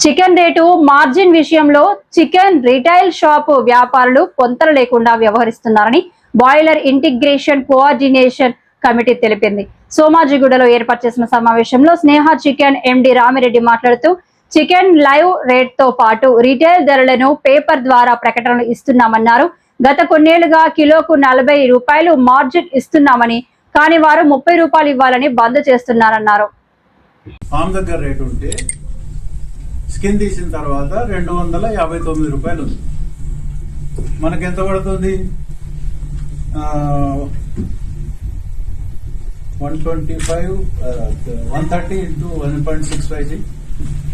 Chicken rate margin విషయంలో chicken retail shop వ్యాపారులు పొంతన లేకుండా వ్యవహరిస్తున్నారని బాయిలర్ ఇంటిగ్రేషన్ కోఆర్డినేషన్ కమిటీ తెలిపింది. సోమాజిగూడలో ఏర్పాటు చేసిన సమావేశంలో స్నేహ చికెన్ ఎండి రామిరెడ్డి మాట్లాడుతూ చికెన్ లైవ్ రేట్ తో పాటు రిటైల్ ధరలను పేపర్ ద్వారా ప్రకటనలు ఇస్తున్నామన్నారు. గత కొన్నేళ్లుగా కిలోకు 40 రూపాయలు మార్జిన్ ఇస్తున్నామని, కానీ వారు 30 రూపాయలు ఇవ్వాలని బంద్ చేస్తున్నారన్నారు. స్కిన్ తీసిన తర్వాత 259 రూపాయలు ఉంది. మనకి ఎంత పడుతుంది? 130 ఇంటూ 1.65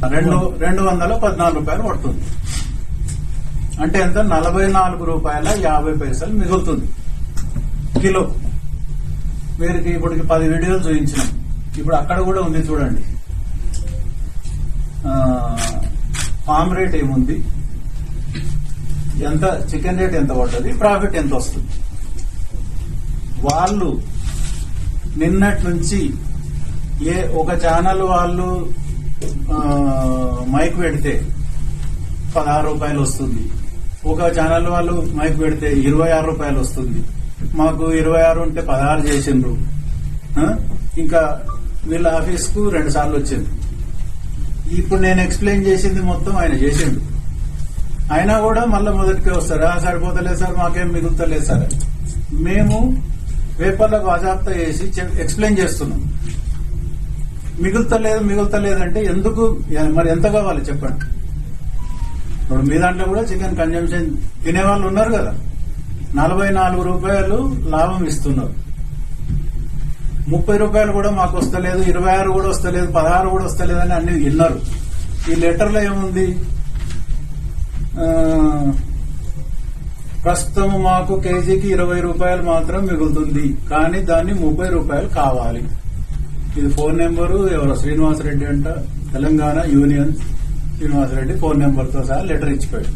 214 రూపాయలు పడుతుంది. అంటే ఎంత? 44 రూపాయల 50 పైసలు మిగులుతుంది కిలో. వీరికి ఇప్పటికి 10 వీడియోలు చూపించినాం. ఇప్పుడు అక్కడ కూడా ఉంది చూడండి. ఫామ్ రేట్ ఏముంది, ఎంత చికెన్ రేట్ ఎంత పడుతుంది, ప్రాఫిట్ ఎంత వస్తుంది. వాళ్ళు నిన్నటి నుంచి ఒక ఛానల్ వాళ్ళు మైక్ పెడితే 16 రూపాయలు వస్తుంది, ఒక ఛానల్ వాళ్ళు మైక్ పెడితే 26 రూపాయలు వస్తుంది. మాకు 26 ఉంటే 16 చేసిండ్రు. ఇంకా వీళ్ళ ఆఫీస్ కు 2 సార్లు వచ్చింది. ఇప్పుడు నేను ఎక్స్ప్లెయిన్ చేసింది మొత్తం ఆయన చేసిండు. అయినా కూడా మళ్ళీ మొదటికే వస్తారు. సరిపోతలేదు సార్, మాకేం మిగులుతలేదు సార్. మేము పేపర్లకు బాజాప్తా చేసి ఎక్స్ప్లెయిన్ చేస్తున్నాం. మిగులుతలేదంటే ఎందుకు, మరి ఎంత కావాలి చెప్పండి. ఇప్పుడు మీ దాంట్లో కూడా చికెన్ కన్జంప్షన్ తినే వాళ్ళు ఉన్నారు కదా. 44 రూపాయలు లాభం ఇస్తున్నారు. 30 రూపాయలు కూడా మాకు వస్తలేదు, 26 కూడా వస్తలేదు, 16 కూడా వస్తలేదు అని అన్ని విన్నారు. ఈ లెటర్ లో ఏముంది? ప్రస్తుతం మాకు కేజీకి 20 రూపాయలు మాత్రం మిగులుతుంది, కానీ దాన్ని 30 రూపాయలు కావాలి. ఇది ఫోన్ నెంబరు ఎవరో శ్రీనివాసరెడ్డి అంట, Telangana union Srinivasa Reddy phone number తో సహా లెటర్ ఇచ్చిపోయాడు.